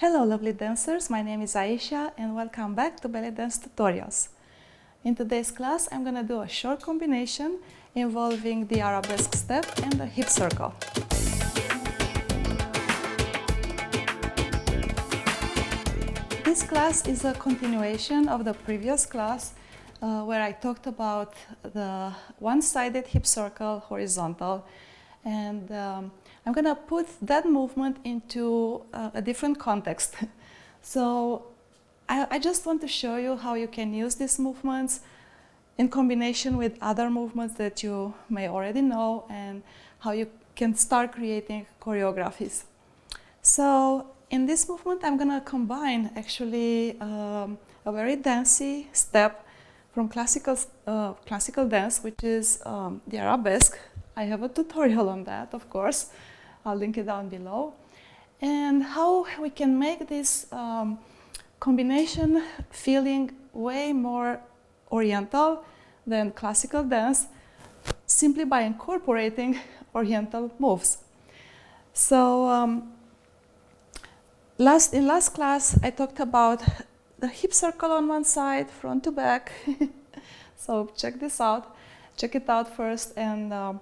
Hello lovely dancers, my name is Aisha and welcome back to belly dance tutorials. In today's class I'm gonna do a short combination involving the arabesque step and the hip circle. This class is a continuation of the previous class where I talked about the one-sided hip circle horizontal, and I'm gonna put that movement into a different context. So I just want to show you how you can use these movements in combination with other movements that you may already know, and how you can start creating choreographies. So in this movement I'm gonna combine actually a very dancey step from classical dance, which is the arabesque. I have a tutorial on that, of course. I'll link it down below. And how we can make this combination feeling way more oriental than classical dance, simply by incorporating oriental moves. So in last class I talked about the hip circle on one side, front to back. So check it out first and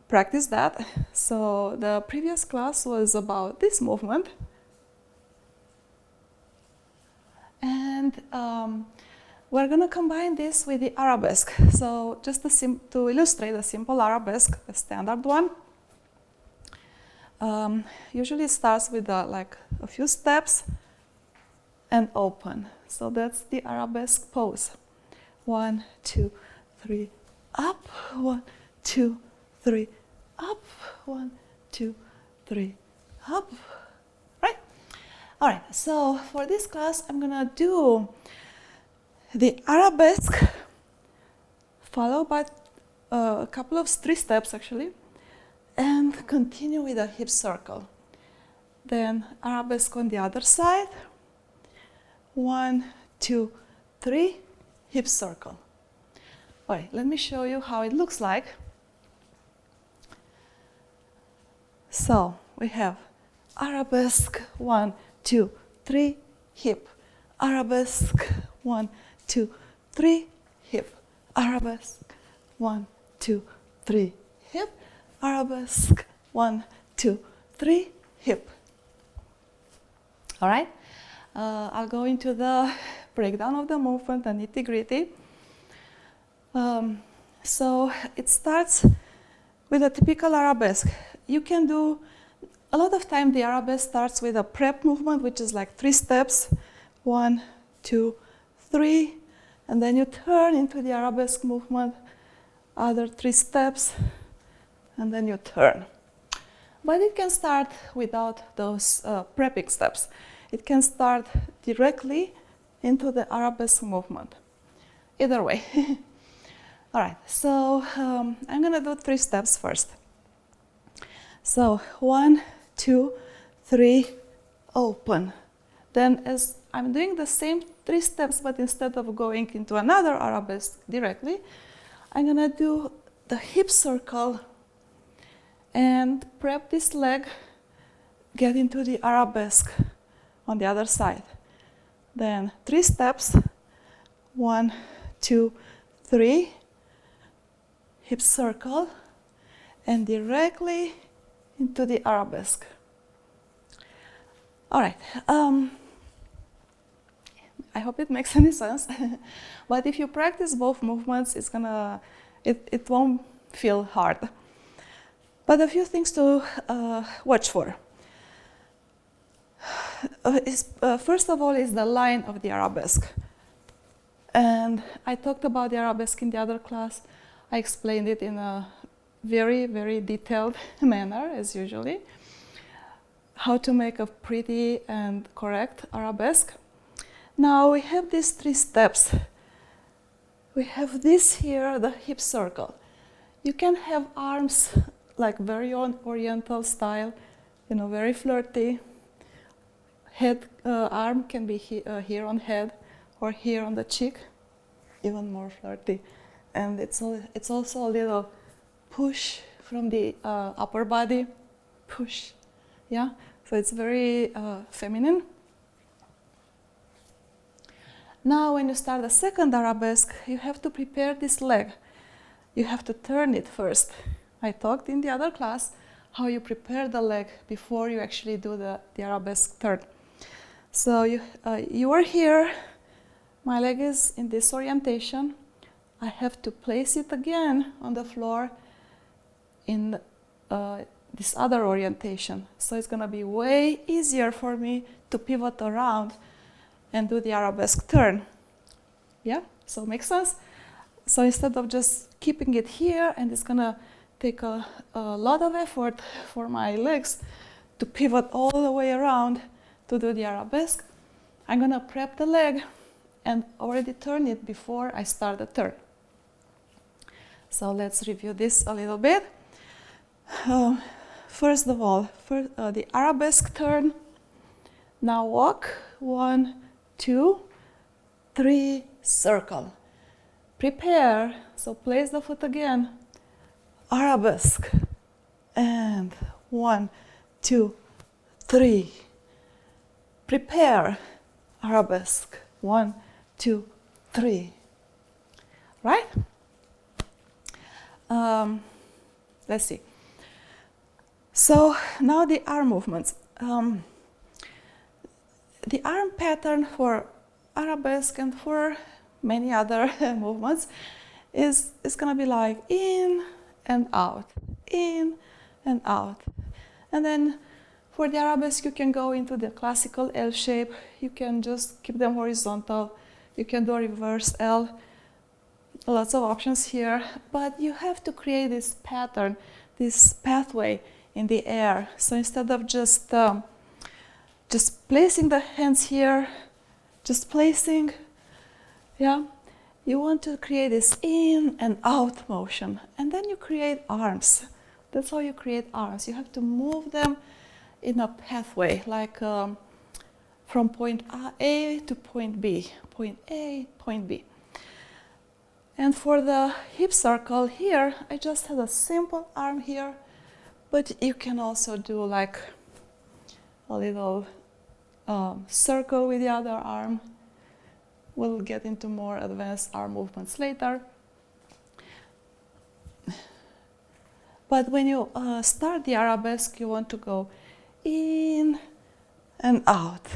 practice that. So the previous class was about this movement, and we're gonna combine this with the arabesque. So just to illustrate a simple arabesque, the standard one, usually it starts with like a few steps and open. So that's the arabesque pose. 1, 2, 3, up. 1, 2, 3, up. 1, 2, 3, up. Right? All right. So for this class, I'm gonna do the arabesque, followed by a couple of 3 steps actually, and continue with a hip circle. Then arabesque on the other side. 1, 2, 3, hip circle. All right, let me show you how it looks like. So we have arabesque, 1, 2, 3, hip. Arabesque, 1, 2, 3, hip. Arabesque, 1, 2, 3, hip. Arabesque, 1, 2, 3, hip. All right. I'll go into the breakdown of the movement and nitty-gritty. So it starts with a typical arabesque. You can do, a lot of time the arabesque starts with a prep movement, which is like 3 steps, 1, 2, 3, and then you turn into the arabesque movement, other 3 steps, and then you turn. But it can start without those prepping steps. It can start directly into the arabesque movement. Either way. All right, so I'm gonna do 3 steps first. So 1, 2, 3, open. Then as I'm doing the same 3 steps, but instead of going into another arabesque directly, I'm gonna do the hip circle and prep this leg, get into the arabesque on the other side. Then 3 steps, 1, 2, 3, hip circle, and directly into the arabesque. All right, I hope it makes any sense. But if you practice both movements, it won't feel hard. But a few things to watch for. First of all is the line of the arabesque. And I talked about the arabesque in the other class. I explained it in a very, very detailed manner, as usually, how to make a pretty and correct arabesque. Now we have these 3 steps. We have this here, the hip circle. You can have arms like very oriental style, very flirty. Arm can be here on head or here on the cheek, even more flirty. And it's also a little push from the upper body, push, yeah? So it's very feminine. Now when you start the second arabesque, you have to prepare this leg. You have to turn it first. I talked in the other class how you prepare the leg before you actually do the arabesque turn. So you are here, my leg is in this orientation. I have to place it again on the floor in this other orientation. So it's gonna be way easier for me to pivot around and do the arabesque turn. Yeah, so makes sense? So instead of just keeping it here, and it's gonna take a lot of effort for my legs to pivot all the way around to do the arabesque, I'm gonna prep the leg and already turn it before I start the turn. So let's review this a little bit. First of all, the arabesque turn. Now walk, 1, 2, 3, circle. Prepare, so place the foot again. Arabesque, and 1, 2, 3. Prepare, arabesque, 1, 2, 3. Right? Let's see. So now the arm movements. The arm pattern for arabesque and for many other movements is going to be like in and out, in and out. And then for the arabesque, you can go into the classical L shape. You can just keep them horizontal. You can do a reverse L. Lots of options here, but you have to create this pattern, this pathway in the air. So instead of just placing the hands here, just placing, yeah, you want to create this in and out motion, and then you create arms. That's how you create arms. You have to move them in a pathway, like from point A to point B, point A, point B. And for the hip circle here, I just had a simple arm here, but you can also do like a little circle with the other arm. We'll get into more advanced arm movements later. But when you start the arabesque, you want to go in and out,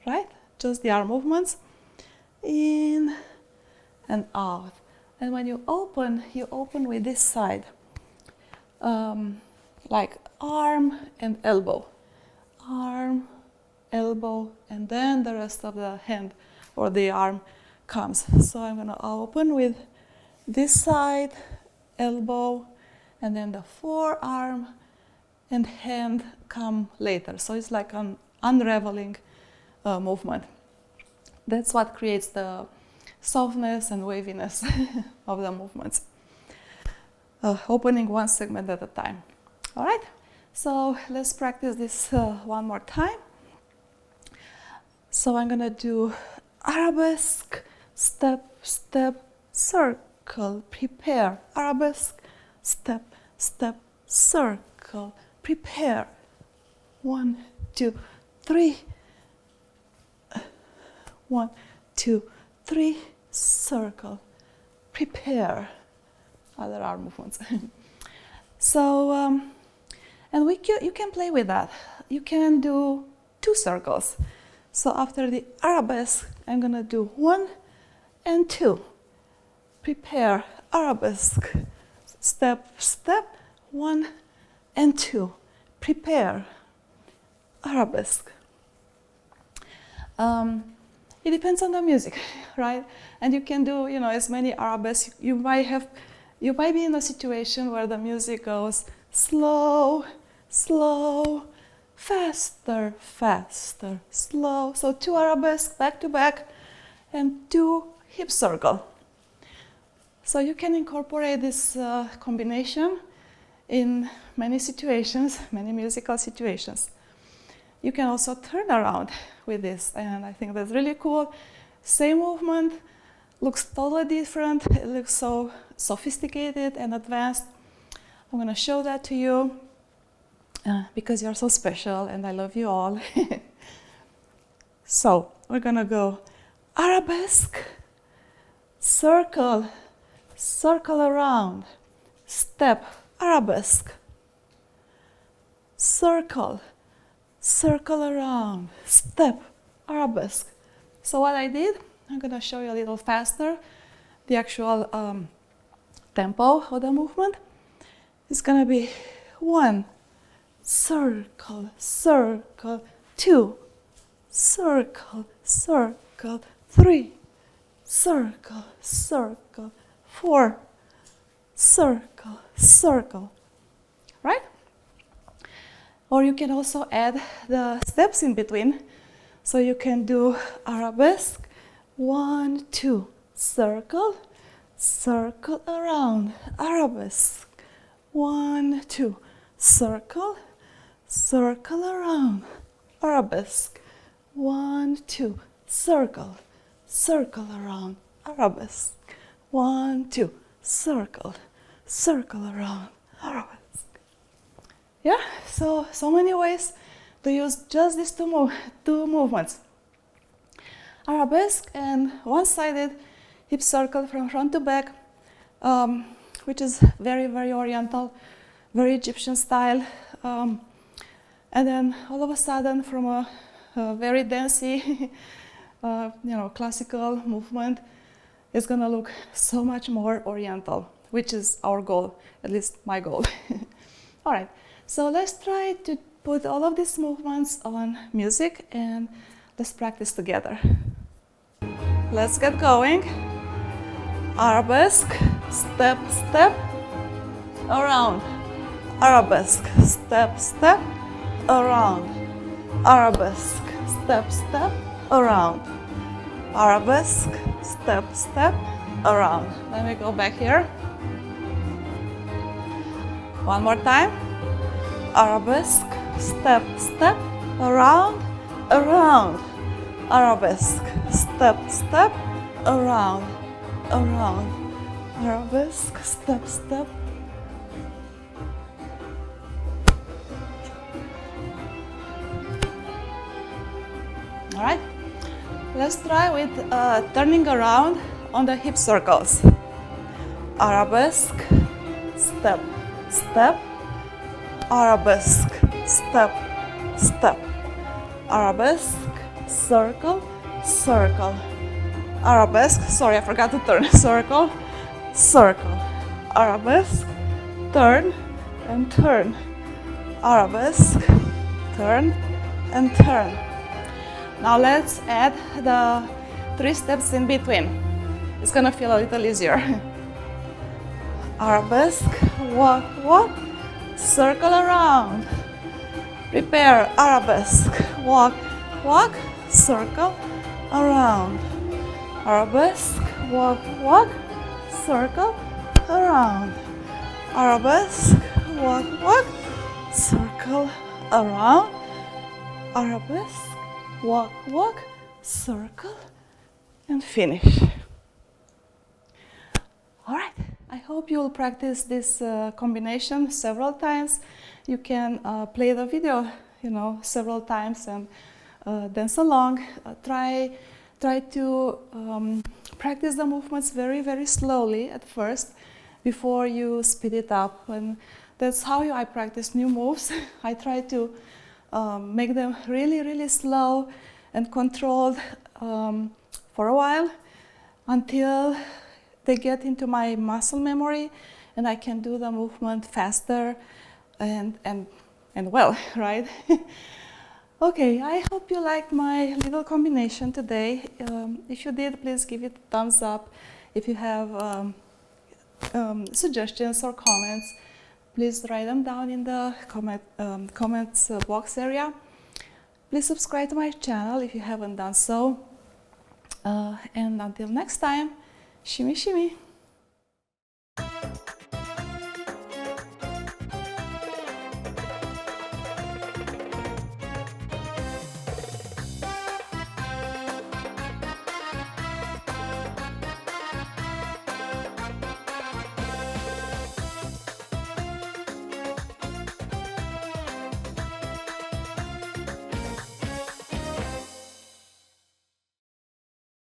right? Just the arm movements, in and out. And when you open with this side, like arm and elbow, arm, elbow, and then the rest of the hand or the arm comes. So I'm gonna open with this side, elbow, and then the forearm and hand come later. So it's like an unraveling movement. That's what creates the softness and waviness of the movements. Opening one segment at a time. All right, so let's practice this one more time. So I'm gonna do arabesque, step, step, circle, prepare. Arabesque, step, step, circle, prepare. 1, 2, 3. 1, 2, 3, circle, prepare. Other arm movements. So, and you can play with that. You can do 2 circles. So after the arabesque, I'm gonna do 1 and 2. Prepare, arabesque, step, step, 1 and 2. Prepare, arabesque. It depends on the music, right? And you can do, as many arabesques. You might be in a situation where the music goes slow, slow, faster, faster, slow. So 2 arabesques back to back and 2 hip circle. So you can incorporate this combination in many situations, many musical situations. You can also turn around with this, and I think that's really cool. Same movement, looks totally different. It looks so sophisticated and advanced. I'm going to show that to you because you're so special and I love you all. So we're going to go arabesque, circle, circle around, step, arabesque, circle, circle around, step, arabesque. So what I did, I'm going to show you a little faster the actual tempo of the movement. It's going to be 1, circle, circle, 2, circle, circle, 3, circle, circle, 4, circle, circle, right? Or you can also add the steps in between. So you can do arabesque, 1, 2, circle, circle around, arabesque, 1, 2, circle, circle around, arabesque, 1, 2, circle, circle around, arabesque, 1, 2, circle, circle around, arabesque. Yeah, so many ways to use just these two movements. Arabesque and one-sided hip circle from front to back, which is very, very oriental, very Egyptian style. And then all of a sudden, from a very dancey, classical movement, it's gonna look so much more oriental, which is our goal, at least my goal. All right, so let's try to put all of these movements on music and let's practice together. Let's get going. Arabesque, step, step, around. Arabesque, step, step, around. Arabesque, step, step, around. Arabesque, step, step, around. Let me go back here. One more time. Arabesque, step, step, around, around. Arabesque, step, step, around, around. Arabesque, step, step. All right, let's try with turning around on the hip circles. Arabesque, step, step. Arabesque, step, step. Arabesque, circle, circle. Arabesque, sorry, I forgot to turn. Circle, circle. Arabesque, turn and turn. Arabesque, turn and turn. Now let's add the 3 steps in between. It's gonna feel a little easier. Arabesque, walk, walk, circle around. Prepare, arabesque, walk, walk, circle around. Arabesque, walk, walk, circle around. Arabesque, walk, walk, circle around. Arabesque, walk, walk, circle, and finish. All right, I hope you'll practice this combination several times. You can play the video, several times and dance along. Try to practice the movements very, very slowly at first before you speed it up. And that's how I practice new moves. I try to make them really, really slow and controlled for a while until they get into my muscle memory and I can do the movement faster and well, right? Okay, I hope you liked my little combination today. If you did, please give it a thumbs up. If you have suggestions or comments, please write them down in the comments box area. Please subscribe to my channel if you haven't done so. And until next time, shimmy shimmy.